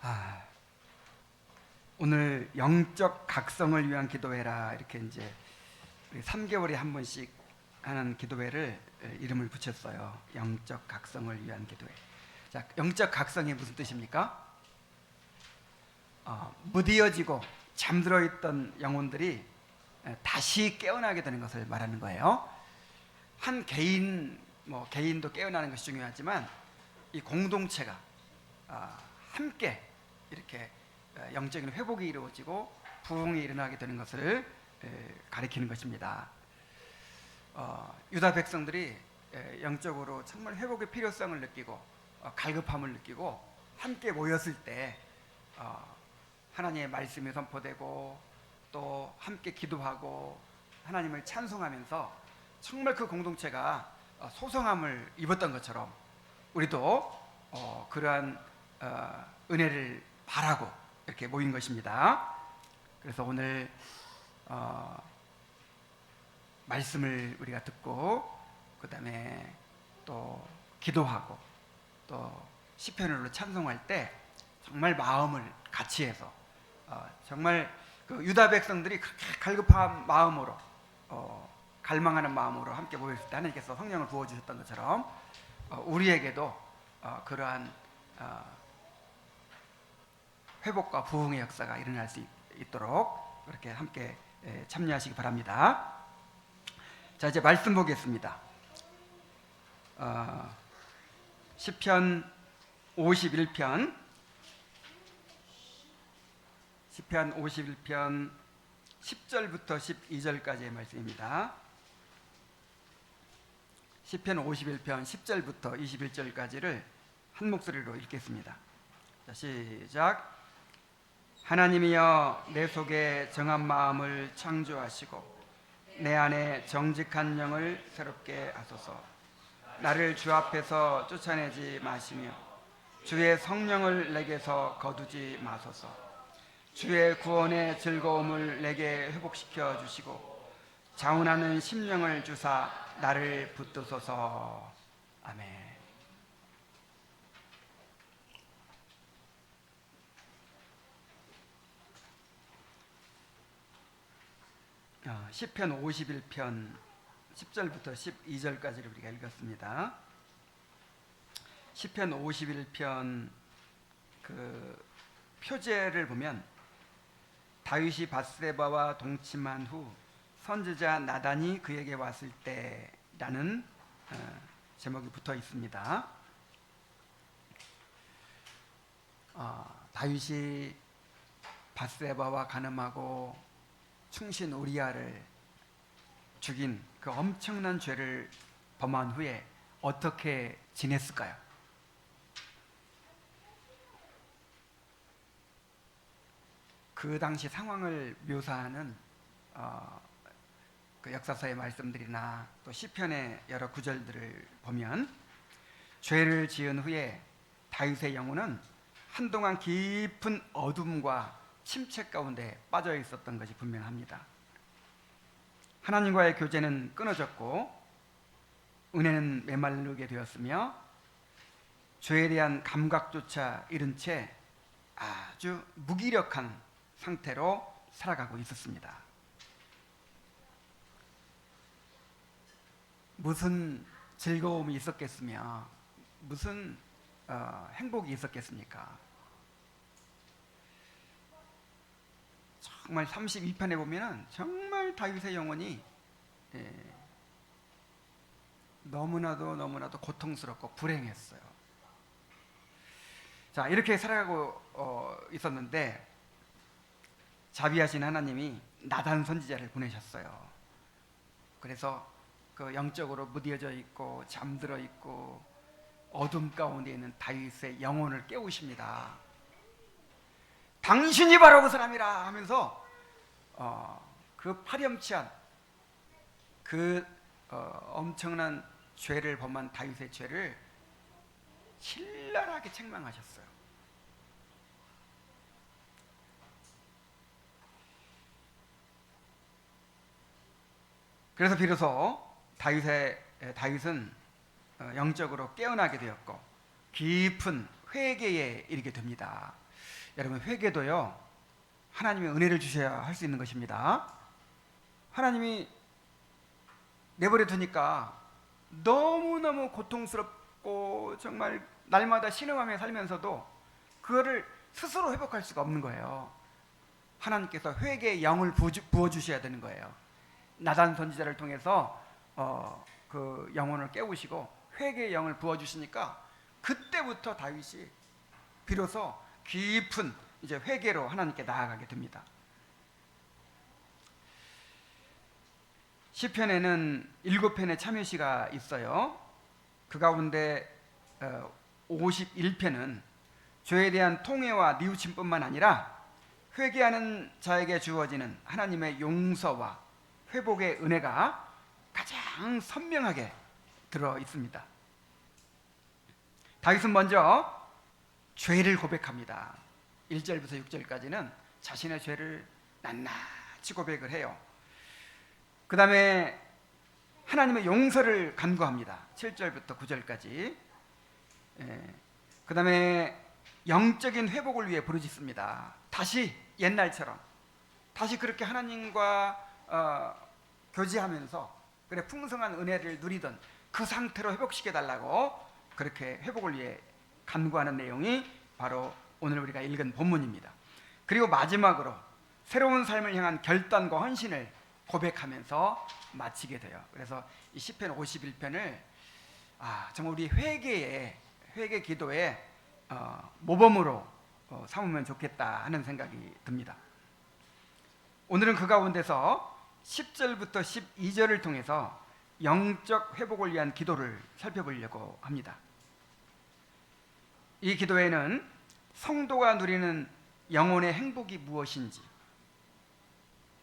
아, 오늘 영적 각성을 위한 기도회라 이렇게 이제 3개월에 한 번씩 하는 기도회를 이름을 붙였어요. 영적 각성을 위한 기도회. 자, 영적 각성이 무슨 뜻입니까? 무디어지고 잠들어 있던 영혼들이 다시 깨어나게 되는 것을 말하는 거예요. 한 개인, 개인도 깨어나는 것이 중요하지만 이 공동체가 함께 이렇게 영적인 회복이 이루어지고 부흥이 일어나게 되는 것을 가리키는 것입니다. 유다 백성들이 영적으로 정말 회복의 필요성을 느끼고 갈급함을 느끼고 함께 모였을 때 하나님의 말씀이 선포되고 또 함께 기도하고 하나님을 찬송하면서 정말 그 공동체가 소성함을 입었던 것처럼 우리도 그러한 은혜를 바라고 이렇게 모인 것입니다. 그래서 오늘 말씀을 우리가 듣고 그 다음에 또 기도하고 또 시편으로 찬송할 때 정말 마음을 같이 해서 정말 그 유다 백성들이 그렇게 갈급한 마음으로 갈망하는 마음으로 함께 모였을 때 하나님께서 성령을 부어주셨던 것처럼 우리에게도 그러한 회복과 부흥의 역사가 일어날 수 있도록 그렇게 함께 참여하시기 바랍니다. 자, 이제 말씀 보겠습니다. 시편 51편 10절부터 12절까지의 말씀입니다. 시편 51편 10절부터 21절까지를 한 목소리로 읽겠습니다. 자, 시작. 하나님이여, 내 속에 정한 마음을 창조하시고 내 안에 정직한 영을 새롭게 하소서. 나를 주 앞에서 쫓아내지 마시며 주의 성령을 내게서 거두지 마소서. 주의 구원의 즐거움을 내게 회복시켜 주시고 자원하는 심령을 주사 나를 붙드소서. 아멘. 시편 51편 10절부터 12절까지를 우리가 읽었습니다. 시편 51편 그 표제를 보면 다윗이 밧세바와 동침한 후 선지자 나단이 그에게 왔을 때라는 제목이 붙어 있습니다. 다윗이 밧세바와 간음하고 충신 우리아를 죽인 그 엄청난 죄를 범한 후에 어떻게 지냈을까요? 그 당시 상황을 묘사하는 그 역사서의 말씀들이나 또 시편의 여러 구절들을 보면 죄를 지은 후에 다윗의 영혼은 한동안 깊은 어둠과 침체 가운데 빠져 있었던 것이 분명합니다. 하나님과의 교제는 끊어졌고 은혜는 메마르게 되었으며 죄에 대한 감각조차 잃은 채 아주 무기력한 상태로 살아가고 있었습니다. 무슨 즐거움이 있었겠으며 무슨 행복이 있었겠습니까? 정말 32편에 보면은 정말 다윗의 영혼이 너무나도 고통스럽고 불행했어요. 자, 이렇게 살아가고 있었는데 자비하신 하나님이 나단 선지자를 보내셨어요. 그래서 그 영적으로 무디어져 있고 잠들어 있고 어둠 가운데 있는 다윗의 영혼을 깨우십니다. 당신이 바로 그 사람이라 하면서 그 파렴치한 그 엄청난 죄를 범한 다윗의 죄를 신랄하게 책망하셨어요. 그래서 비로소 다윗은 영적으로 깨어나게 되었고 깊은 회개에 이르게 됩니다. 여러분, 회개도요, 하나님의 은혜를 주셔야 할 수 있는 것입니다. 하나님이 내버려 두니까 너무너무 고통스럽고 정말 날마다 신음하며 살면서도 그거를 스스로 회복할 수가 없는 거예요. 하나님께서 회개의 영을 부어주셔야 되는 거예요. 나단 선지자를 통해서 그 영혼을 깨우시고 회개의 영을 부어주시니까 그때부터 다윗이 비로소 깊은 이제 회개로 하나님께 나아가게 됩니다. 시편에는 7편의 참여시가 있어요. 그 가운데 51편은 죄에 대한 통회와 뉘우침뿐만 아니라 회개하는 자에게 주어지는 하나님의 용서와 회복의 은혜가 가장 선명하게 들어 있습니다. 다윗은 먼저 죄를 고백합니다. 1절부터 6절까지는 자신의 죄를 낱낱이 고백을 해요. 그 다음에 하나님의 용서를 간구합니다. 7절부터 9절까지. 그 다음에 영적인 회복을 위해 부르짖습니다. 다시 옛날처럼 다시 그렇게 하나님과 교제하면서 그래 풍성한 은혜를 누리던 그 상태로 회복시켜 달라고 그렇게 회복을 위해 간구하는 내용이 바로 오늘 우리가 읽은 본문입니다. 그리고 마지막으로 새로운 삶을 향한 결단과 헌신을 고백하면서 마치게 돼요. 그래서 이 시편 51편을 정말 우리 회개 기도의 모범으로 삼으면 좋겠다 하는 생각이 듭니다. 오늘은 그 가운데서 10절부터 12절을 통해서 영적 회복을 위한 기도를 살펴보려고 합니다. 이 기도에는 성도가 누리는 영혼의 행복이 무엇인지,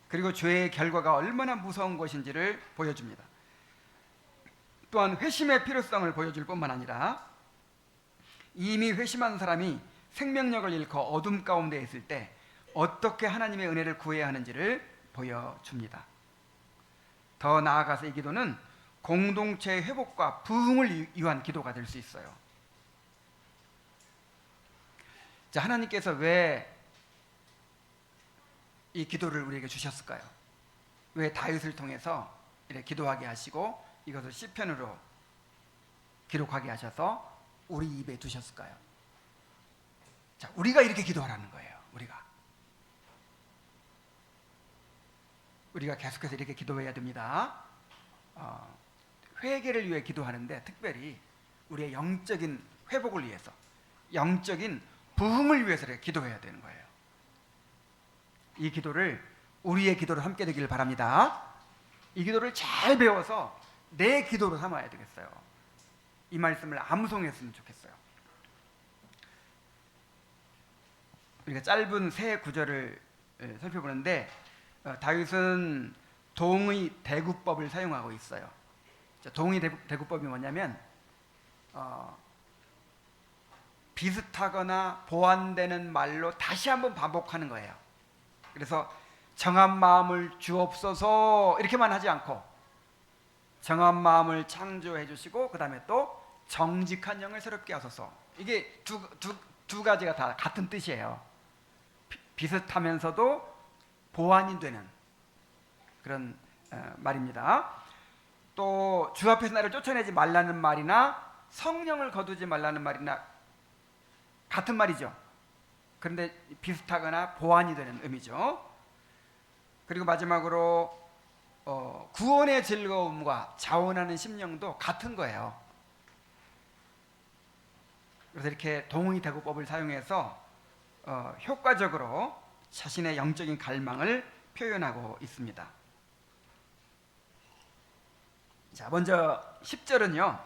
그리고 죄의 결과가 얼마나 무서운 것인지를 보여줍니다. 또한 회심의 필요성을 보여줄 뿐만 아니라 이미 회심한 사람이 생명력을 잃고 어둠 가운데 있을 때 어떻게 하나님의 은혜를 구해야 하는지를 보여줍니다. 더 나아가서 이 기도는 공동체의 회복과 부흥을 위한 기도가 될 수 있어요. 자, 하나님께서 왜 이 기도를 우리에게 주셨을까요? 왜 다윗을 통해서 이렇게 기도하게 하시고 이것을 시편으로 기록하게 하셔서 우리 입에 두셨을까요? 자, 우리가 이렇게 기도하라는 거예요. 우리가 계속해서 이렇게 기도해야 됩니다. 회개를 위해 기도하는데 특별히 우리의 영적인 회복을 위해서, 영적인 부흥을 위해서 이렇게 기도해야 되는 거예요. 이 기도를 우리의 기도로 함께 되기를 바랍니다. 이 기도를 잘 배워서 내 기도로 삼아야 되겠어요. 이 말씀을 암송했으면 좋겠어요. 우리가 짧은 세 구절을 살펴보는데 다윗은 동의 대구법을 사용하고 있어요. 동의 대구법이 뭐냐면 비슷하거나 보완되는 말로 다시 한번 반복하는 거예요. 그래서 정한 마음을 주옵소서 이렇게만 하지 않고 정한 마음을 창조해 주시고 그 다음에 또 정직한 영을 새롭게 하소서. 이게 두 가지가 다 같은 뜻이에요. 비슷하면서도 보완이 되는 그런 말입니다. 또 주 앞에서 나를 쫓아내지 말라는 말이나 성령을 거두지 말라는 말이나 같은 말이죠. 그런데 비슷하거나 보완이 되는 의미죠. 그리고 마지막으로 구원의 즐거움과 자원하는 심령도 같은 거예요. 그래서 이렇게 동의 대구법을 사용해서 효과적으로 자신의 영적인 갈망을 표현하고 있습니다. 자, 먼저 10절은요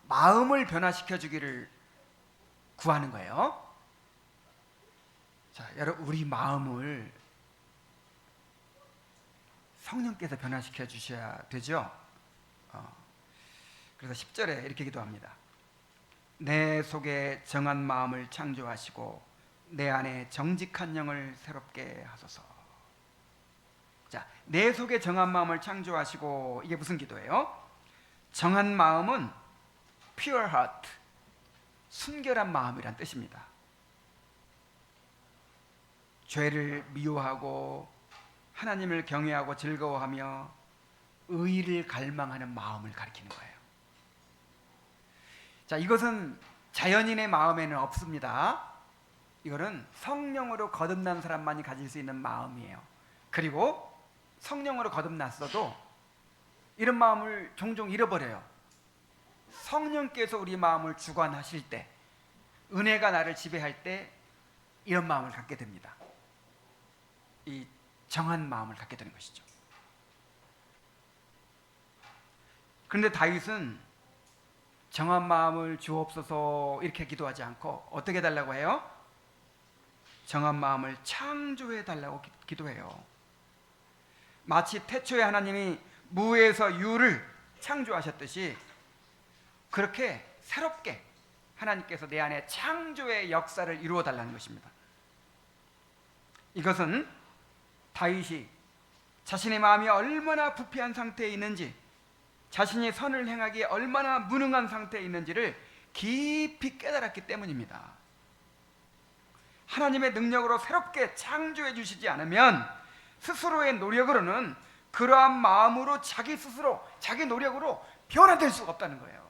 마음을 변화시켜 주기를 구하는 거예요. 자, 여러분, 우리 마음을 성령께서 변화시켜 주셔야 되죠. 그래서 10절에 이렇게 기도합니다. 내 속에 정한 마음을 창조하시고 내 안에 정직한 영을 새롭게 하소서. 자, 내 속에 정한 마음을 창조하시고, 이게 무슨 기도예요? 정한 마음은 pure heart, 순결한 마음이란 뜻입니다. 죄를 미워하고 하나님을 경외하고 즐거워하며 의를 갈망하는 마음을 가리키는 거예요. 자, 이것은 자연인의 마음에는 없습니다. 이거는 성령으로 거듭난 사람만이 가질 수 있는 마음이에요. 그리고 성령으로 거듭났어도 이런 마음을 종종 잃어버려요. 성령께서 우리 마음을 주관하실 때, 은혜가 나를 지배할 때 이런 마음을 갖게 됩니다. 이 정한 마음을 갖게 되는 것이죠. 그런데 다윗은 정한 마음을 주옵소서 이렇게 기도하지 않고 어떻게 해달라고 해요? 정한 마음을 창조해 달라고 기도해요. 마치 태초에 하나님이 무에서 유를 창조하셨듯이 그렇게 새롭게 하나님께서 내 안에 창조의 역사를 이루어 달라는 것입니다. 이것은 다윗이 자신의 마음이 얼마나 부패한 상태에 있는지, 자신이 선을 행하기에 얼마나 무능한 상태에 있는지를 깊이 깨달았기 때문입니다. 하나님의 능력으로 새롭게 창조해 주시지 않으면 스스로의 노력으로는 그러한 마음으로 자기 스스로 자기 노력으로 변화될 수가 없다는 거예요.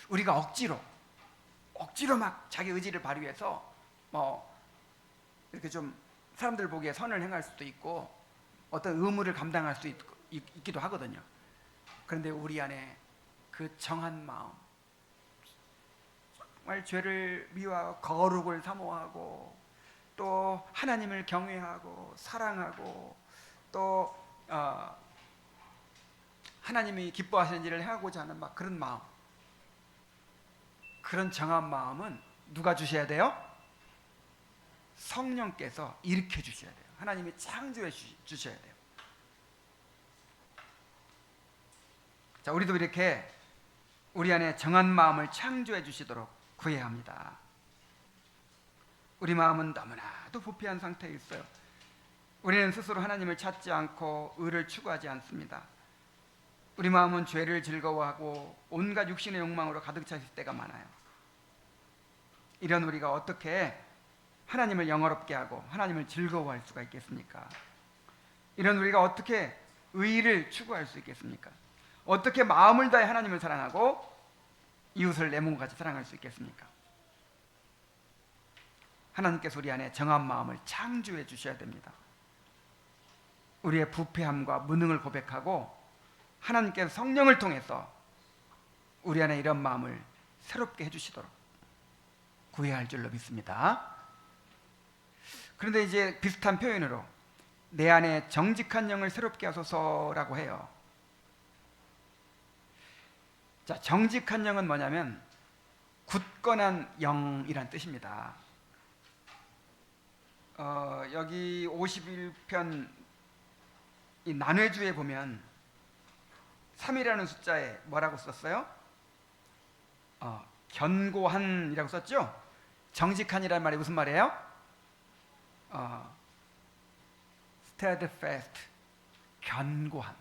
우리가 억지로 막 자기 의지를 발휘해서 이렇게 좀 사람들 보기에 선을 행할 수도 있고 어떤 의무를 감당할 수 있기도 하거든요. 그런데 우리 안에 그 정한 마음, 정말 죄를 미워하고 거룩을 사모하고 또 하나님을 경외하고 사랑하고 또 하나님이 기뻐하시는 일을 행하고자 하는 막 그런 마음, 그런 정한 마음은 누가 주셔야 돼요? 성령께서 일으켜 주셔야 돼요. 하나님이 창조해 주셔야 돼요. 자, 우리도 이렇게 우리 안에 정한 마음을 창조해 주시도록 구해야 합니다. 우리 마음은 너무나도 부패한 상태에 있어요. 우리는 스스로 하나님을 찾지 않고 의를 추구하지 않습니다. 우리 마음은 죄를 즐거워하고 온갖 육신의 욕망으로 가득 차 있을 때가 많아요. 이런 우리가 어떻게 하나님을 영화롭게 하고 하나님을 즐거워할 수가 있겠습니까? 이런 우리가 어떻게 의를 추구할 수 있겠습니까? 어떻게 마음을 다해 하나님을 사랑하고 이웃을 내 몸과 같이 사랑할 수 있겠습니까? 하나님께서 우리 안에 정한 마음을 창조해 주셔야 됩니다. 우리의 부패함과 무능을 고백하고 하나님께서 성령을 통해서 우리 안에 이런 마음을 새롭게 해주시도록 구해야 할 줄로 믿습니다. 그런데 이제 비슷한 표현으로 내 안에 정직한 영을 새롭게 하소서라고 해요. 자, 정직한 영은 뭐냐면 굳건한 영이란 뜻입니다. 여기 51편 이 난회주에 보면 3이라는 숫자에 뭐라고 썼어요? 견고한이라고 썼죠? 정직한이라는 말이 무슨 말이에요? steadfast, 견고한.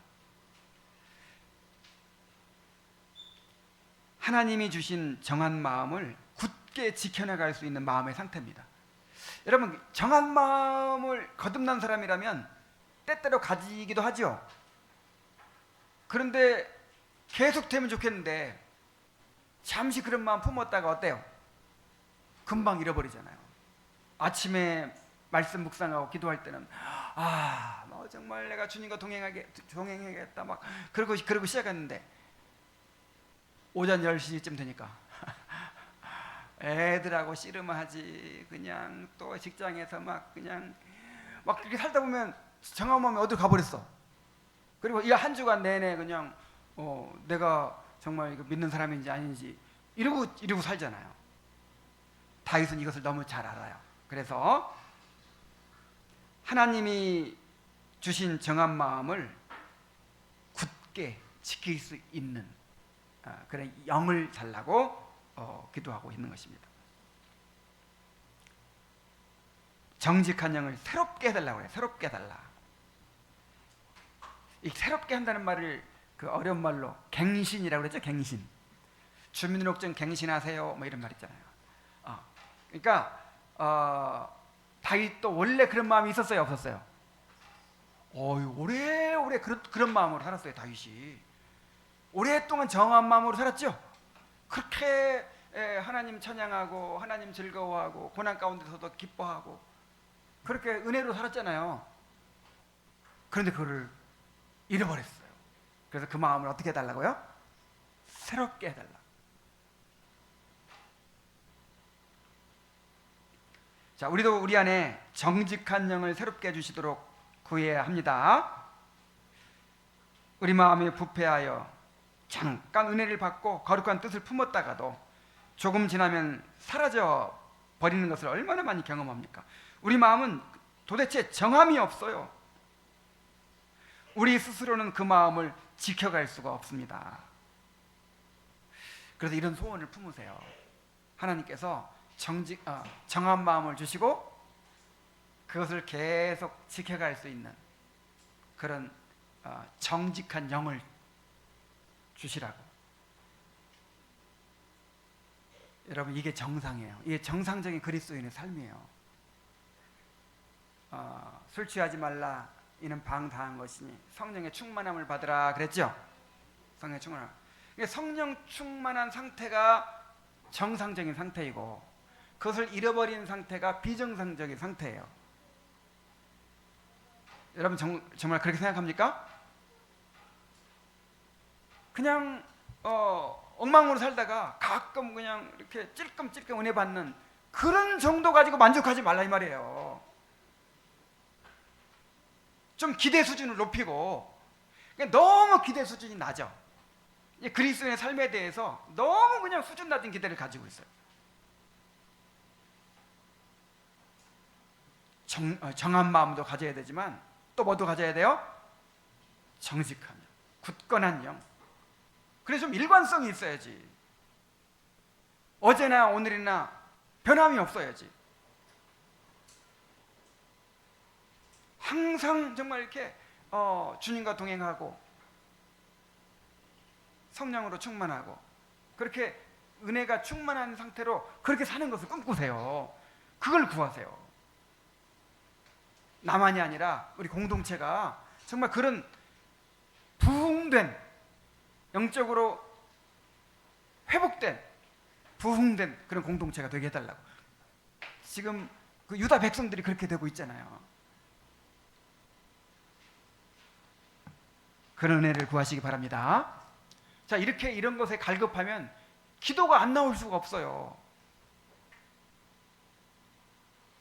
하나님이 주신 정한 마음을 굳게 지켜나갈 수 있는 마음의 상태입니다. 여러분, 정한 마음을 거듭난 사람이라면 때때로 가지기도 하죠. 그런데 계속 되면 좋겠는데 잠시 그런 마음 품었다가 어때요? 금방 잃어버리잖아요. 아침에 말씀 묵상하고 기도할 때는 뭐 정말 내가 주님과 동행하겠다 막 그러고 시작했는데 오전 10시쯤 되니까 애들하고 씨름하지, 그냥 또 직장에서 막 그렇게 살다 보면 정한 마음이 어디로 가버렸어. 그리고 이 한 주간 내내 그냥 내가 정말 이거 믿는 사람인지 아닌지 이러고 살잖아요. 다윗은 이것을 너무 잘 알아요. 그래서 하나님이 주신 정한 마음을 굳게 지킬 수 있는 그런 영을 달라고 기도하고 있는 것입니다. 정직한 영을 새롭게 해달라고 해요. 새롭게 해달라. 이 새롭게 한다는 말을 그 어려운 말로 갱신이라고 그랬죠. 갱신. 주민등록증 갱신하세요. 뭐 이런 말 있잖아요. 그러니까 다윗도 원래 그런 마음이 있었어요, 없었어요? 오래오래 그런 마음으로 살았어요. 다윗이 오랫동안 정한 마음으로 살았죠. 그렇게 하나님 찬양하고 하나님 즐거워하고 고난 가운데서도 기뻐하고 그렇게 은혜로 살았잖아요. 그런데 그거를 잃어버렸어요. 그래서 그 마음을 어떻게 해달라고요? 새롭게 해달라. 자, 우리도 우리 안에 정직한 영을 새롭게 해주시도록 구해야 합니다. 우리 마음이 부패하여 잠깐 은혜를 받고 거룩한 뜻을 품었다가도 조금 지나면 사라져 버리는 것을 얼마나 많이 경험합니까? 우리 마음은 도대체 정함이 없어요. 우리 스스로는 그 마음을 지켜갈 수가 없습니다. 그래서 이런 소원을 품으세요. 하나님께서 정한 마음을 주시고 그것을 계속 지켜갈 수 있는 그런 정직한 영을 주시라고. 여러분, 이게 정상이에요. 이게 정상적인 그리스도인의 삶이에요. 술 취하지 말라 이는 방다한 것이니 성령의 충만함을 받으라 그랬죠. 성령의 충만함. 성령 충만한 상태가 정상적인 상태이고 그것을 잃어버린 상태가 비정상적인 상태예요. 여러분 정말 그렇게 생각합니까? 그냥 엉망으로 살다가 가끔 그냥 이렇게 찔끔찔끔 은혜 받는 그런 정도 가지고 만족하지 말라 이 말이에요. 좀 기대 수준을 높이고, 너무 기대 수준이 낮아. 그리스도의 삶에 대해서 너무 그냥 수준 낮은 기대를 가지고 있어요. 정한 마음도 가져야 되지만 또 뭐도 가져야 돼요? 정직한 영, 굳건한 영. 그래서 좀 일관성이 있어야지. 어제나 오늘이나 변함이 없어야지. 항상 정말 이렇게 주님과 동행하고 성령으로 충만하고 그렇게 은혜가 충만한 상태로 그렇게 사는 것을 꿈꾸세요. 그걸 구하세요. 나만이 아니라 우리 공동체가 정말 그런 부흥된, 영적으로 회복된, 부흥된 그런 공동체가 되게 해달라고. 지금 그 유다 백성들이 그렇게 되고 있잖아요. 그런 은혜를 구하시기 바랍니다. 자, 이렇게 이런 것에 갈급하면 기도가 안 나올 수가 없어요.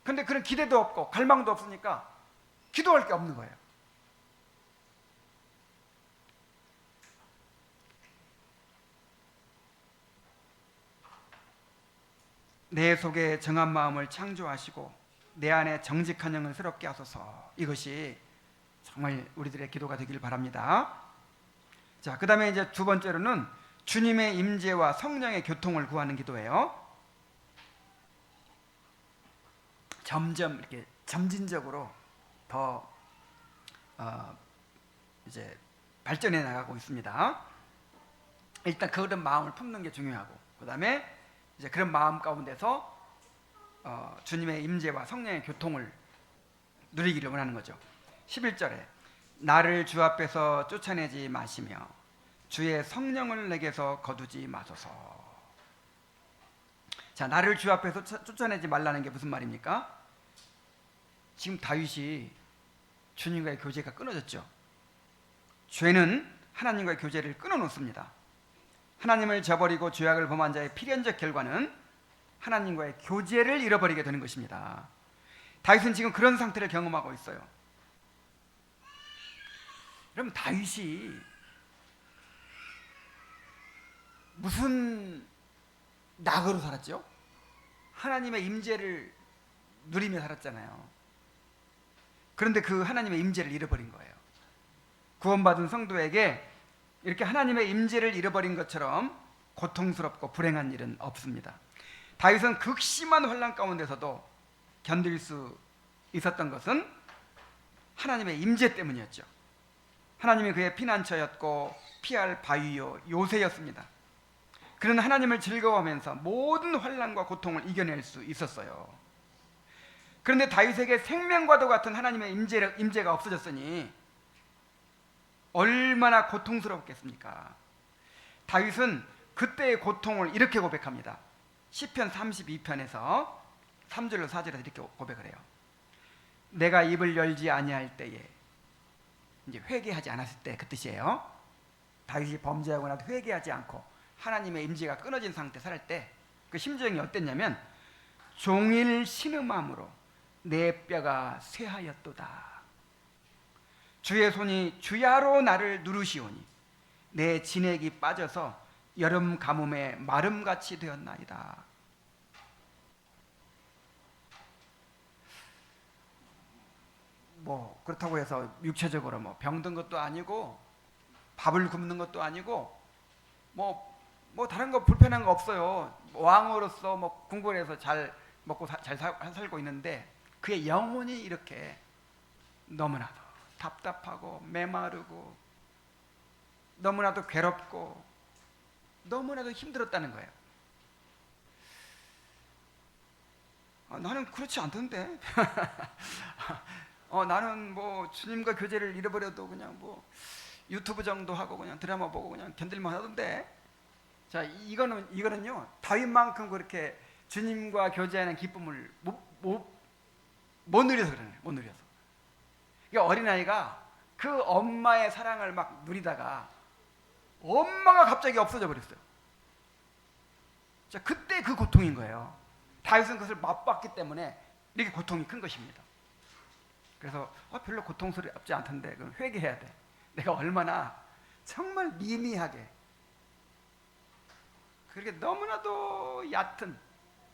근데 그런 기대도 없고 갈망도 없으니까 기도할 게 없는 거예요. 내 속에 정한 마음을 창조하시고 내 안에 정직한 영을 새롭게 하소서. 이것이 정말 우리들의 기도가 되길 바랍니다. 자, 그 다음에 이제 두 번째로는 주님의 임재와 성령의 교통을 구하는 기도예요. 점점 이렇게 점진적으로 더 이제 발전해 나가고 있습니다. 일단 그런 마음을 품는 게 중요하고, 그 다음에 이제 그런 마음 가운데서 주님의 임재와 성령의 교통을 누리기를 원하는 거죠. 11절에 나를 주 앞에서 쫓아내지 마시며 주의 성령을 내게서 거두지 마소서. 자, 나를 주 앞에서 쫓아내지 말라는 게 무슨 말입니까? 지금 다윗이 주님과의 교제가 끊어졌죠. 죄는 하나님과의 교제를 끊어놓습니다. 하나님을 저버리고 죄악을 범한 자의 필연적 결과는 하나님과의 교제를 잃어버리게 되는 것입니다. 다윗은 지금 그런 상태를 경험하고 있어요. 그럼 다윗이 무슨 낙으로 살았죠? 하나님의 임재를 누리며 살았잖아요. 그런데 그 하나님의 임재를 잃어버린 거예요. 구원받은 성도에게 이렇게 하나님의 임재를 잃어버린 것처럼 고통스럽고 불행한 일은 없습니다. 다윗은 극심한 환난 가운데서도 견딜 수 있었던 것은 하나님의 임재 때문이었죠. 하나님이 그의 피난처였고 피할 바위요 요새였습니다. 그는 하나님을 즐거워하면서 모든 환난과 고통을 이겨낼 수 있었어요. 그런데 다윗에게 생명과도 같은 하나님의 임재가 없어졌으니 얼마나 고통스럽겠습니까? 다윗은 그때의 고통을 이렇게 고백합니다. 시편 32편에서 3절로 4절에서 이렇게 고백을 해요. 내가 입을 열지 아니할 때에, 이제 회개하지 않았을 때 그 뜻이에요. 다윗이 범죄하고 나도 회개하지 않고 하나님의 임재가 끊어진 상태 살 때 그 심정이 어땠냐면, 종일 신음함으로 내 뼈가 쇠하였도다. 주의 손이 주야로 나를 누르시오니 내 진액이 빠져서 여름 가뭄에 마름같이 되었나이다. 뭐 그렇다고 해서 육체적으로 뭐 병든 것도 아니고 밥을 굶는 것도 아니고 뭐 다른 거 불편한 거 없어요. 왕으로서 뭐 궁궐에서 잘 먹고 잘 살고 있는데 그의 영혼이 이렇게 너무나도 답답하고 메마르고 너무나도 괴롭고 너무나도 힘들었다는 거예요. 나는 그렇지 않던데. 나는 뭐 주님과 교제를 잃어버려도 그냥 뭐 유튜브 정도 하고 그냥 드라마 보고 그냥 견딜만 하던데. 자, 이거는요 다윗만큼 그렇게 주님과 교제하는 기쁨을 못 누려서 그러네. 못 누려서. 그러니까 어린아이가 그 엄마의 사랑을 막 누리다가 엄마가 갑자기 없어져 버렸어요. 자, 그때 그 고통인 거예요. 다윗은 그것을 맛봤기 때문에 이렇게 고통이 큰 것입니다. 그래서 별로 고통스럽지 않던데 그럼 회개해야 돼. 내가 얼마나 정말 미미하게 그렇게 너무나도 얕은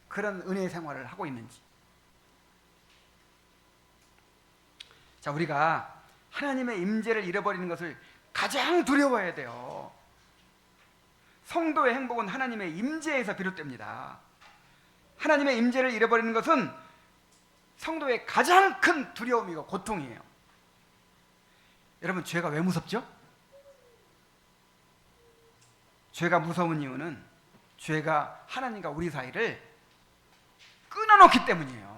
그런 은혜의 생활을 하고 있는지. 자, 우리가 하나님의 임재를 잃어버리는 것을 가장 두려워해야 돼요. 성도의 행복은 하나님의 임재에서 비롯됩니다. 하나님의 임재를 잃어버리는 것은 성도의 가장 큰 두려움이고 고통이에요. 여러분, 죄가 왜 무섭죠? 죄가 무서운 이유는 죄가 하나님과 우리 사이를 끊어놓기 때문이에요.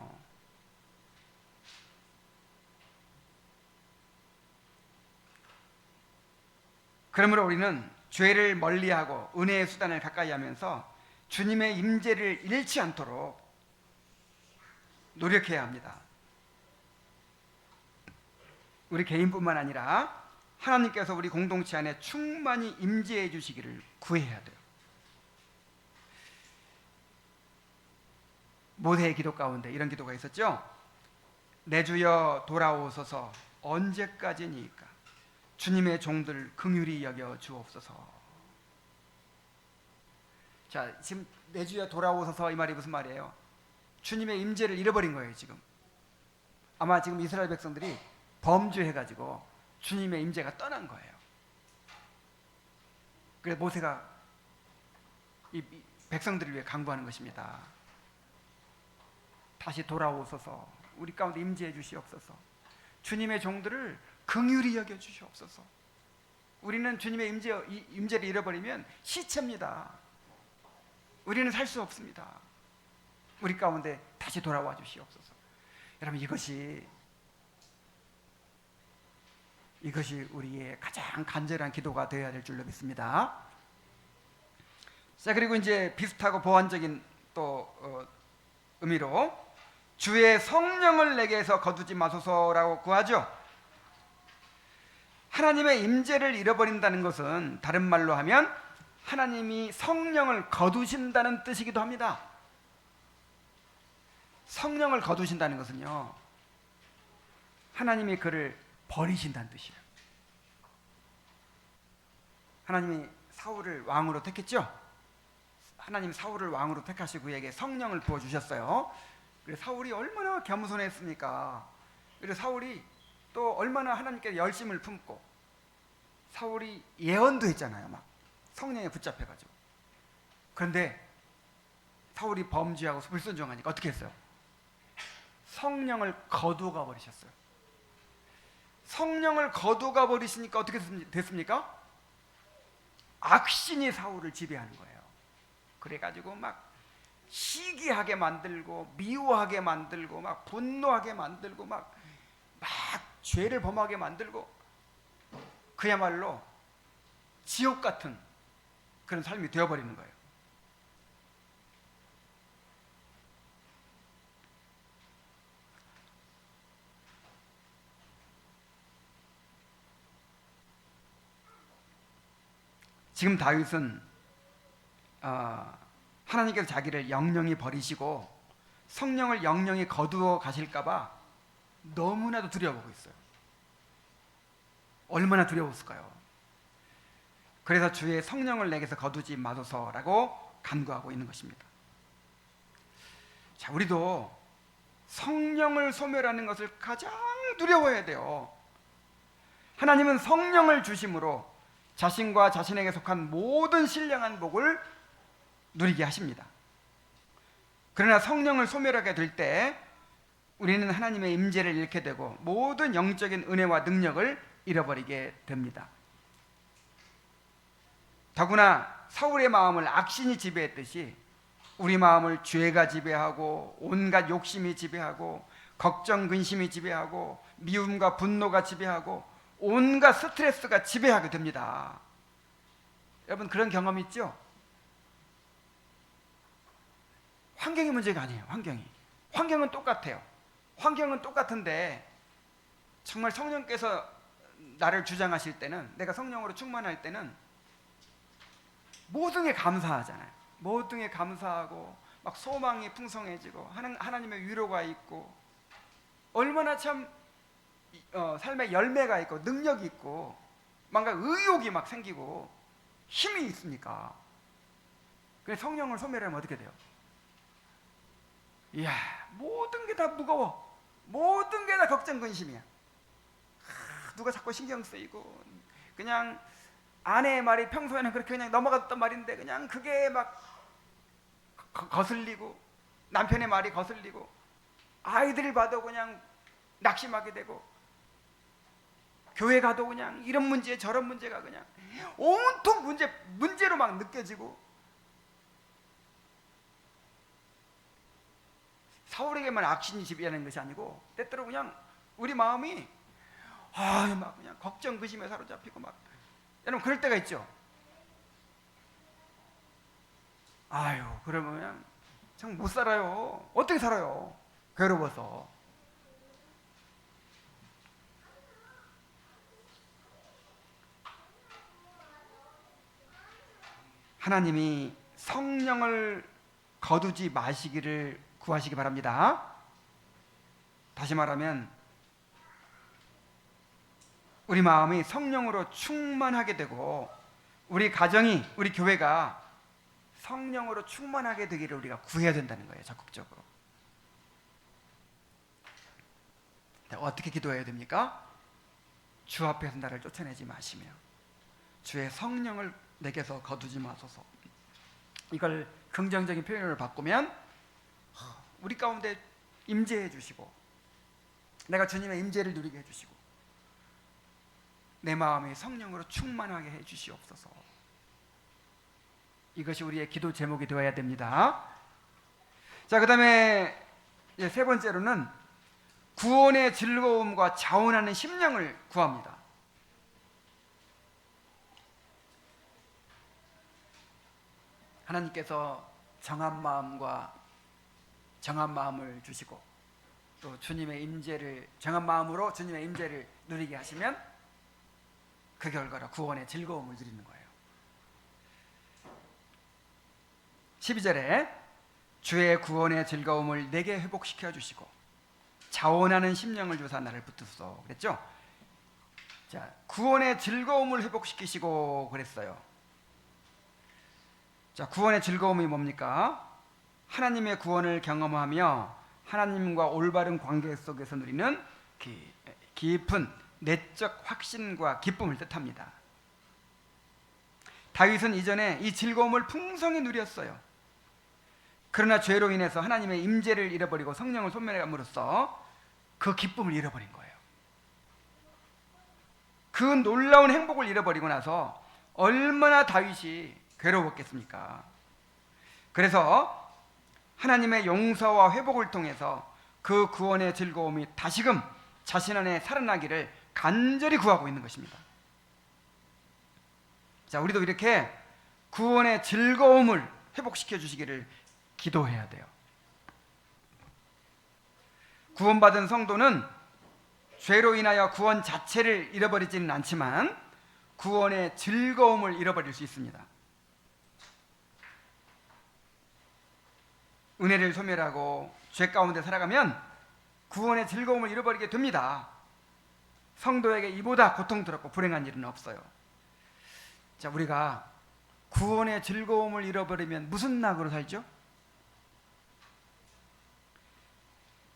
그러므로 우리는 죄를 멀리하고 은혜의 수단을 가까이 하면서 주님의 임재를 잃지 않도록 노력해야 합니다. 우리 개인뿐만 아니라 하나님께서 우리 공동체 안에 충만히 임재해 주시기를 구해야 돼요. 모세의 기도 가운데 이런 기도가 있었죠. 내 주여 돌아오소서 언제까지니까 주님의 종들 긍휼히 여겨 주옵소서. 자, 지금 내 주여 돌아오소서 이 말이 무슨 말이에요? 주님의 임재를 잃어버린 거예요. 지금 아마 지금 이스라엘 백성들이 범죄해가지고 주님의 임재가 떠난 거예요. 그래서 모세가 이 백성들을 위해 강구하는 것입니다. 다시 돌아오소서, 우리 가운데 임재해 주시옵소서. 주님의 종들을 긍휼히 여겨 주시옵소서. 우리는 주님의 임재를 잃어버리면 시체입니다. 우리는 살 수 없습니다. 우리 가운데 다시 돌아와 주시옵소서. 여러분, 이것이 우리의 가장 간절한 기도가 되어야 될 줄로 믿습니다. 자, 그리고 이제 비슷하고 보완적인 또 의미로 주의 성령을 내게서 거두지 마소서라고 구하죠. 하나님의 임재를 잃어버린다는 것은 다른 말로 하면 하나님이 성령을 거두신다는 뜻이기도 합니다. 성령을 거두신다는 것은요, 하나님이 그를 버리신다는 뜻이에요. 하나님이 사울을 왕으로 택했죠. 하나님 사울을 왕으로 택하시고 그에게 성령을 부어주셨어요. 그래서 사울이 얼마나 겸손했습니까? 그래서 사울이 또 얼마나 하나님께 열심을 품고, 사울이 예언도 했잖아요. 막 성령에 붙잡혀가지고. 그런데 사울이 범죄하고 불순종하니까 어떻게 했어요? 성령을 거두가 버리셨어요. 성령을 거두가 버리시니까 어떻게 됐습니까? 악신이 사울을 지배하는 거예요. 그래가지고 막 시기하게 만들고 미워하게 만들고 막 분노하게 만들고 막 죄를 범하게 만들고 그야말로 지옥 같은 그런 삶이 되어버리는 거예요. 지금 다윗은 하나님께서 자기를 영영히 버리시고 성령을 영영히 거두어 가실까봐 너무나도 두려워하고 있어요. 얼마나 두려웠을까요? 그래서 주의 성령을 내게서 거두지 마소서라고 간구하고 있는 것입니다. 자, 우리도 성령을 소멸하는 것을 가장 두려워해야 돼요. 하나님은 성령을 주심으로 자신과 자신에게 속한 모든 신령한 복을 누리게 하십니다. 그러나 성령을 소멸하게 될 때 우리는 하나님의 임재를 잃게 되고 모든 영적인 은혜와 능력을 잃어버리게 됩니다. 더구나 사울의 마음을 악신이 지배했듯이 우리 마음을 죄가 지배하고 온갖 욕심이 지배하고 걱정 근심이 지배하고 미움과 분노가 지배하고 온갖 스트레스가 지배하게 됩니다. 여러분 그런 경험 있죠? 환경이 문제가 아니에요. 환경은 똑같아요. 환경은 똑같은데 정말 성령께서 나를 주장하실 때는, 내가 성령으로 충만할 때는 모든 게 감사하잖아요. 모든 게 감사하고 막 소망이 풍성해지고 하나님의 위로가 있고 얼마나 참 삶의 열매가 있고 능력이 있고 뭔가 의욕이 막 생기고 힘이 있습니까? 그래서 성령을 소멸하면 어떻게 돼요? 이야, 모든 게 다 무거워. 모든 게 다 걱정 근심이야. 누가 자꾸 신경 쓰이고 그냥 아내의 말이 평소에는 그렇게 그냥 넘어갔던 말인데 그냥 그게 막 거슬리고 남편의 말이 거슬리고 아이들을 봐도 그냥 낙심하게 되고 교회 가도 그냥 이런 문제 저런 문제가 그냥 온통 문제로 막 느껴지고, 사울에게만 악신이 지배하는 것이 아니고 때때로 그냥 우리 마음이 막 그냥 걱정 근심에 사로잡히고 막, 여러분 그럴 때가 있죠. 그러면 그냥 참 못 살아요. 어떻게 살아요? 괴로워서. 하나님이 성령을 거두지 마시기를 구하시기 바랍니다. 다시 말하면 우리 마음이 성령으로 충만하게 되고 우리 가정이, 우리 교회가 성령으로 충만하게 되기를 우리가 구해야 된다는 거예요. 적극적으로. 어떻게 기도해야 됩니까? 주 앞에서 나를 쫓아내지 마시며 주의 성령을 내게서 거두지 마소서. 이걸 긍정적인 표현을 바꾸면 우리 가운데 임재해 주시고 내가 주님의 임재를 누리게 해주시고 내 마음이 성령으로 충만하게 해 주시옵소서. 이것이 우리의 기도 제목이 되어야 됩니다. 자, 그 다음에 세 번째로는 구원의 즐거움과 자원하는 심령을 구합니다. 하나님께서 정한 마음을 주시고 또 주님의 임재를, 정한 마음으로 주님의 임재를 누리게 하시면 그 결과로 구원의 즐거움을 누리는 거예요. 12절에 주의 구원의 즐거움을 내게 회복시켜 주시고 자원하는 심령을 주사 나를 붙드소서 그랬죠? 자, 구원의 즐거움을 회복시키시고 그랬어요. 자, 구원의 즐거움이 뭡니까? 하나님의 구원을 경험하며 하나님과 올바른 관계 속에서 누리는 깊은 내적 확신과 기쁨을 뜻합니다. 다윗은 이전에 이 즐거움을 풍성히 누렸어요. 그러나 죄로 인해서 하나님의 임재를 잃어버리고 성령을 소멸함으로써 그 기쁨을 잃어버린 거예요. 그 놀라운 행복을 잃어버리고 나서 얼마나 다윗이 괴로웠겠습니까? 그래서 하나님의 용서와 회복을 통해서 그 구원의 즐거움이 다시금 자신 안에 살아나기를 간절히 구하고 있는 것입니다. 자, 우리도 이렇게 구원의 즐거움을 회복시켜 주시기를 기도해야 돼요. 구원받은 성도는 죄로 인하여 구원 자체를 잃어버리지는 않지만 구원의 즐거움을 잃어버릴 수 있습니다. 은혜를 소멸하고 죄 가운데 살아가면 구원의 즐거움을 잃어버리게 됩니다. 성도에게 이보다 고통스럽고 불행한 일은 없어요. 자, 우리가 구원의 즐거움을 잃어버리면 무슨 낙으로 살죠?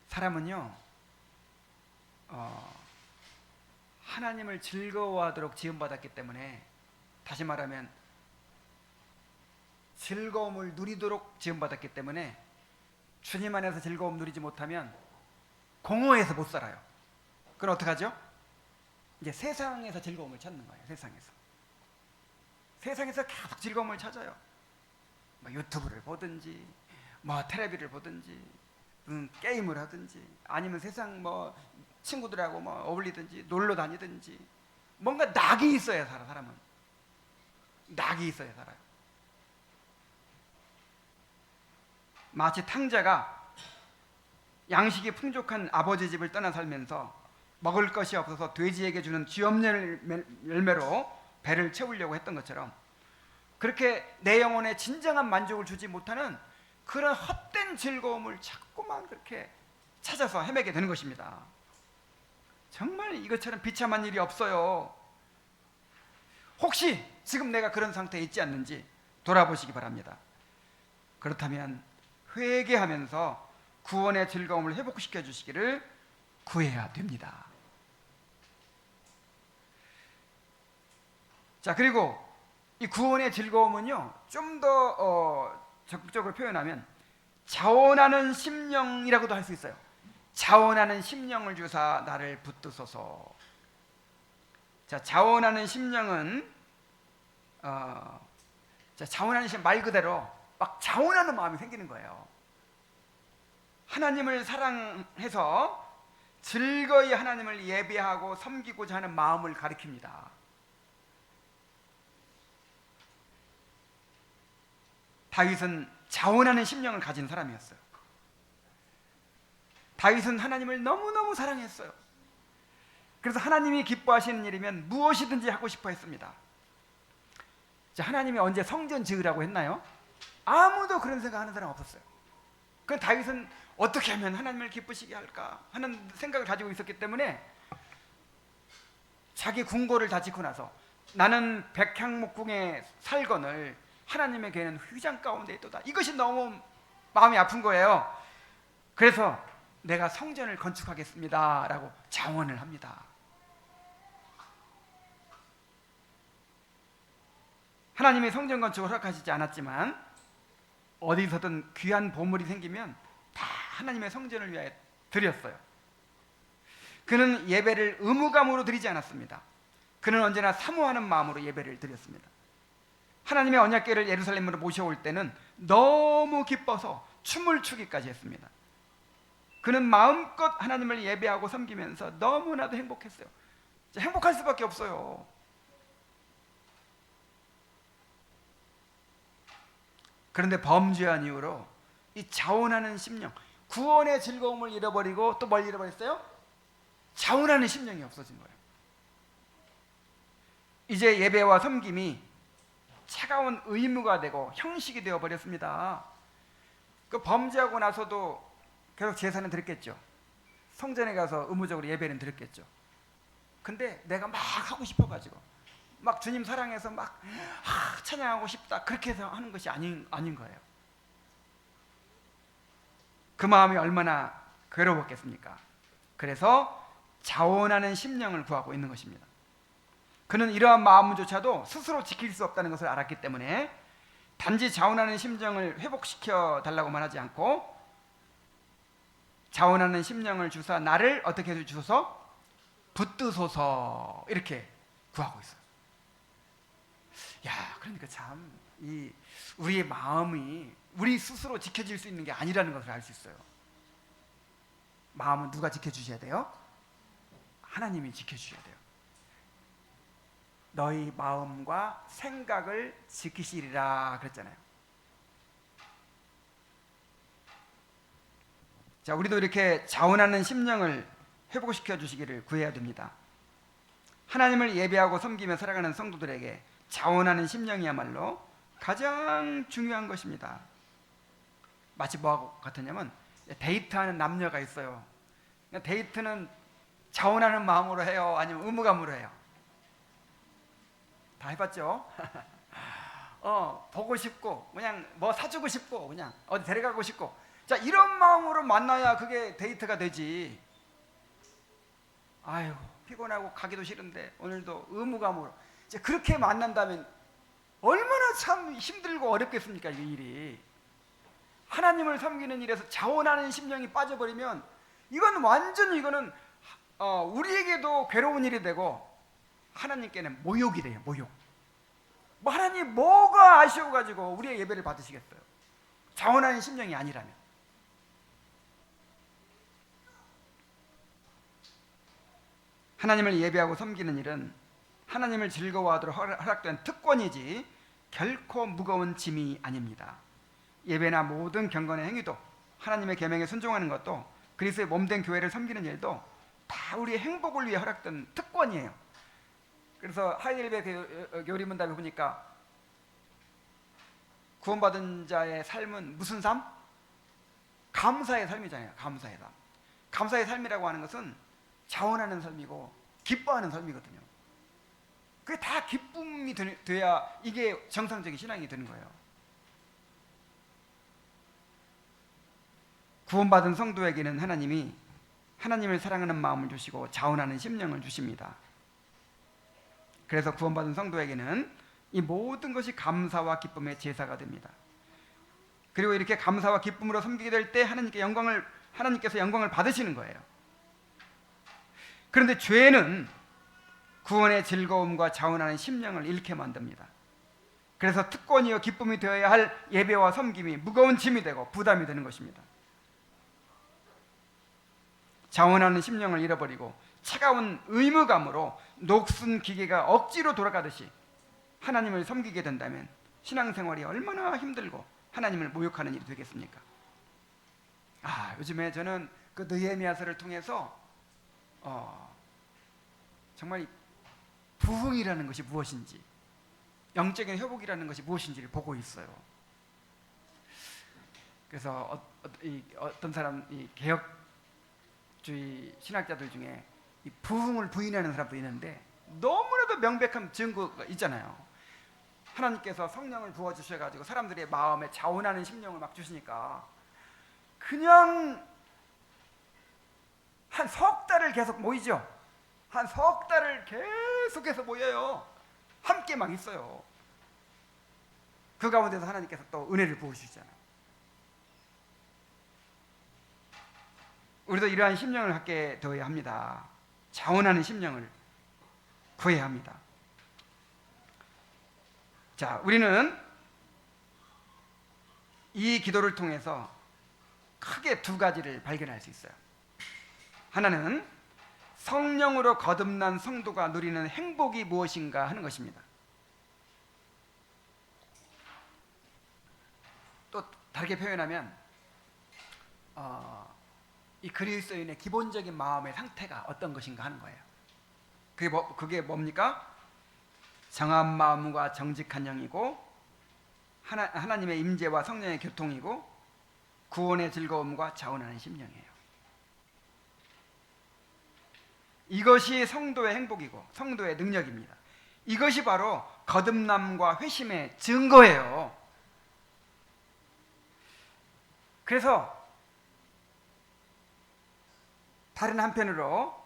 사람은요, 하나님을 즐거워하도록 지음받았기 때문에, 다시 말하면 즐거움을 누리도록 지음받았기 때문에 주님 안에서 즐거움 누리지 못하면 공허해서 못 살아요. 그럼 어떡하죠? 이제 세상에서 즐거움을 찾는 거예요. 세상에서 계속 즐거움을 찾아요. 뭐 유튜브를 보든지 뭐 텔레비를 보든지 게임을 하든지 아니면 세상 뭐 친구들하고 뭐 어울리든지 놀러 다니든지 뭔가 낙이 있어야 살아. 사람은 낙이 있어야 살아요. 마치 탕자가 양식이 풍족한 아버지 집을 떠나 살면서 먹을 것이 없어서 돼지에게 주는 쥐없는 열매로 배를 채우려고 했던 것처럼, 그렇게 내 영혼에 진정한 만족을 주지 못하는 그런 헛된 즐거움을 자꾸만 그렇게 찾아서 헤매게 되는 것입니다. 정말 이것처럼 비참한 일이 없어요. 혹시 지금 내가 그런 상태에 있지 않는지 돌아보시기 바랍니다. 그렇다면 회개하면서 구원의 즐거움을 회복시켜 주시기를 구해야 됩니다. 자, 그리고 이 구원의 즐거움은요, 좀 더 적극적으로 표현하면 자원하는 심령이라고도 할 수 있어요. 자원하는 심령을 주사 나를 붙드소서. 자, 자원하는 심령은 자원하는 심 말 그대로 막 자원하는 마음이 생기는 거예요. 하나님을 사랑해서 즐거이 하나님을 예배하고 섬기고자 하는 마음을 가리킵니다. 다윗은 자원하는 심령을 가진 사람이었어요. 다윗은 하나님을 너무너무 사랑했어요. 그래서 하나님이 기뻐하시는 일이면 무엇이든지 하고 싶어 했습니다. 자, 하나님이 언제 성전 지으라고 했나요? 아무도 그런 생각하는 사람 없었어요. 그 다윗은 어떻게 하면 하나님을 기쁘시게 할까 하는 생각을 가지고 있었기 때문에 자기 궁궐을 다 짓고 나서 나는 백향목궁에 살거늘 하나님에게는 휘장 가운데 있도다. 이것이 너무 마음이 아픈 거예요. 그래서 내가 성전을 건축하겠습니다 라고 자원을 합니다. 하나님이 성전 건축을 허락하시지 않았지만 어디서든 귀한 보물이 생기면 다 하나님의 성전을 위하여 드렸어요. 그는 예배를 의무감으로 드리지 않았습니다. 그는 언제나 사모하는 마음으로 예배를 드렸습니다. 하나님의 언약궤를 예루살렘으로 모셔올 때는 너무 기뻐서 춤을 추기까지 했습니다. 그는 마음껏 하나님을 예배하고 섬기면서 너무나도 행복했어요. 행복할 수밖에 없어요. 그런데 범죄한 이후로 이 자원하는 심령, 구원의 즐거움을 잃어버리고 또 뭘 잃어버렸어요? 자원하는 심령이 없어진 거예요. 이제 예배와 섬김이 차가운 의무가 되고 형식이 되어 버렸습니다. 그 범죄하고 나서도 계속 제사는 드렸겠죠. 성전에 가서 의무적으로 예배는 드렸겠죠. 근데 내가 막 하고 싶어가지고 막 주님 사랑해서 막 찬양하고 싶다 그렇게 해서 하는 것이 아닌 거예요. 그 마음이 얼마나 괴로웠겠습니까? 그래서 자원하는 심령을 구하고 있는 것입니다. 그는 이러한 마음조차도 스스로 지킬 수 없다는 것을 알았기 때문에 단지 자원하는 심령을 회복시켜 달라고만 하지 않고 자원하는 심령을 주사 나를 어떻게 해주소서? 붙드소서 이렇게 구하고 있어요. 야, 그러니까 참 이 우리의 마음이 우리 스스로 지켜질 수 있는 게 아니라는 것을 알 수 있어요. 마음은 누가 지켜주셔야 돼요? 하나님이 지켜주셔야 돼요. 너희 마음과 생각을 지키시리라 그랬잖아요. 자, 우리도 이렇게 자원하는 심령을 회복시켜 주시기를 구해야 됩니다. 하나님을 예배하고 섬기며 살아가는 성도들에게 자원하는 심령이야말로 가장 중요한 것입니다. 마치 뭐하고 같았냐면 데이트하는 남녀가 있어요. 데이트는 자원하는 마음으로 해요? 아니면 의무감으로 해요? 다 해봤죠? 보고 싶고 그냥 뭐 사주고 싶고 그냥 어디 데려가고 싶고, 자, 이런 마음으로 만나야 그게 데이트가 되지. 아유, 피곤하고 가기도 싫은데 오늘도 의무감으로 이제 그렇게 만난다면 얼마나 참 힘들고 어렵겠습니까? 이 일이. 하나님을 섬기는 일에서 자원하는 심령이 빠져버리면 이건 완전히 이거는 우리에게도 괴로운 일이 되고 하나님께는 모욕이 돼요. 모욕. 뭐 하나님 뭐가 아쉬워가지고 우리의 예배를 받으시겠어요? 자원하는 심령이 아니라면. 하나님을 예배하고 섬기는 일은 하나님을 즐거워하도록 허락된 특권이지 결코 무거운 짐이 아닙니다. 예배나 모든 경건의 행위도, 하나님의 계명에 순종하는 것도, 그리스도의 몸된 교회를 섬기는 일도 다 우리의 행복을 위해 허락된 특권이에요. 그래서 하이델베르크 교리문답에 보니까 구원받은 자의 삶은 무슨 삶? 감사의 삶이잖아요. 감사의 삶. 감사의 삶이라고 하는 것은 자원하는 삶이고 기뻐하는 삶이거든요. 그게 다 기쁨이 돼야 이게 정상적인 신앙이 되는 거예요. 구원받은 성도에게는 하나님이 하나님을 사랑하는 마음을 주시고 자원하는 심령을 주십니다. 그래서 구원받은 성도에게는 이 모든 것이 감사와 기쁨의 제사가 됩니다. 그리고 이렇게 감사와 기쁨으로 섬기게 될 때 하나님께서 영광을 받으시는 거예요. 그런데 죄는 구원의 즐거움과 자원하는 심령을 잃게 만듭니다. 그래서 특권이요 기쁨이 되어야 할 예배와 섬김이 무거운 짐이 되고 부담이 되는 것입니다. 자원하는 심령을 잃어버리고 차가운 의무감으로 녹슨 기계가 억지로 돌아가듯이 하나님을 섬기게 된다면 신앙생활이 얼마나 힘들고 하나님을 모욕하는 일이 되겠습니까? 요즘에 저는 그 느헤미야서를 통해서 정말 부흥이라는 것이 무엇인지, 영적인 회복이라는 것이 무엇인지를 보고 있어요. 그래서 어떤 사람, 이 개혁주의 신학자들 중에 이 부흥을 부인하는 사람도 있는데 너무나도 명백한 증거가 있잖아요. 하나님께서 성령을 부어주셔가지고 사람들의 마음에 자원하는 심령을 막 주시니까 그냥 한 석 달을 계속 모이죠. 한 석 달을 계속해서 모여요. 함께 막 있어요. 그 가운데서 하나님께서 또 은혜를 부어주시잖아요. 우리도 이러한 심령을 갖게 되어야 합니다. 자원하는 심령을 구해야 합니다. 자, 우리는 이 기도를 통해서 크게 두 가지를 발견할 수 있어요. 하나는 성령으로 거듭난 성도가 누리는 행복이 무엇인가 하는 것입니다. 또 다르게 표현하면 이 그리스도인의 기본적인 마음의 상태가 어떤 것인가 하는 거예요. 그게 뭡니까? 정한 마음과 정직한 영이고 하나님의 임재와 성령의 교통이고 구원의 즐거움과 자원하는 심령이에요. 이것이 성도의 행복이고 성도의 능력입니다. 이것이 바로 거듭남과 회심의 증거예요. 그래서 다른 한편으로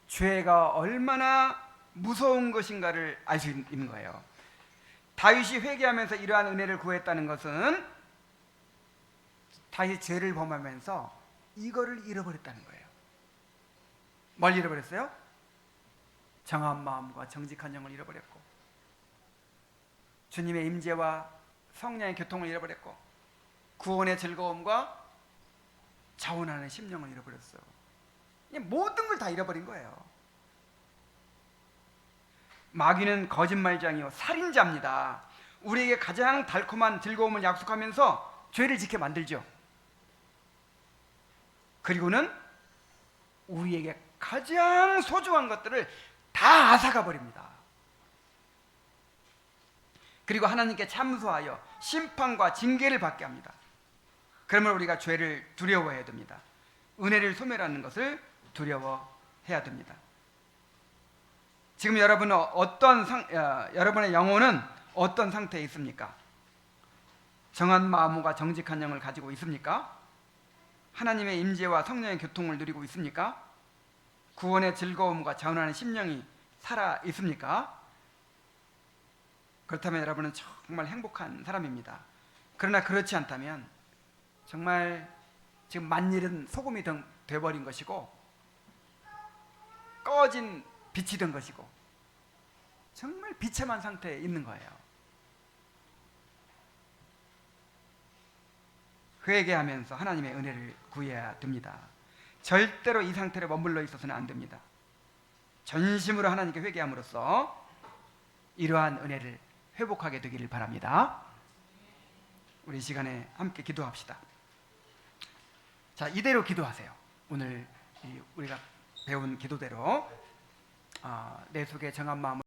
죄가 얼마나 무서운 것인가를 알 수 있는 거예요. 다윗이 회개하면서 이러한 은혜를 구했다는 것은 다윗이 죄를 범하면서 이거를 잃어버렸다는 거예요. 뭘 잃어버렸어요? 정한 마음과 정직한 영을 잃어버렸고 주님의 임재와 성령의 교통을 잃어버렸고 구원의 즐거움과 자원하는 심령을 잃어버렸어요. 모든 걸 다 잃어버린 거예요. 마귀는 거짓말장이요 살인자입니다. 우리에게 가장 달콤한 즐거움을 약속하면서 죄를 짓게 만들죠. 그리고는 우리에게 가장 소중한 것들을 다 앗아가 버립니다. 그리고 하나님께 참소하여 심판과 징계를 받게 합니다. 그러면 우리가 죄를 두려워해야 됩니다. 은혜를 소멸하는 것을 두려워해야 됩니다. 지금 여러분은 여러분의 영혼은 어떤 상태에 있습니까? 정한 마음과 정직한 영을 가지고 있습니까? 하나님의 임재와 성령의 교통을 누리고 있습니까? 구원의 즐거움과 자원하는 심령이 살아 있습니까? 그렇다면 여러분은 정말 행복한 사람입니다. 그러나 그렇지 않다면 정말 지금 만일은 소금이 되어버린 것이고 꺼진 빛이 된 것이고 정말 비참한 상태에 있는 거예요. 회개하면서 하나님의 은혜를 구해야 됩니다. 절대로 이 상태로 머물러 있어서는 안 됩니다. 전심으로 하나님께 회개함으로써 이러한 은혜를 회복하게 되기를 바랍니다. 우리 이 시간에 함께 기도합시다. 자, 이대로 기도하세요. 오늘 우리가 배운 기도대로 내 속에 정한 마음을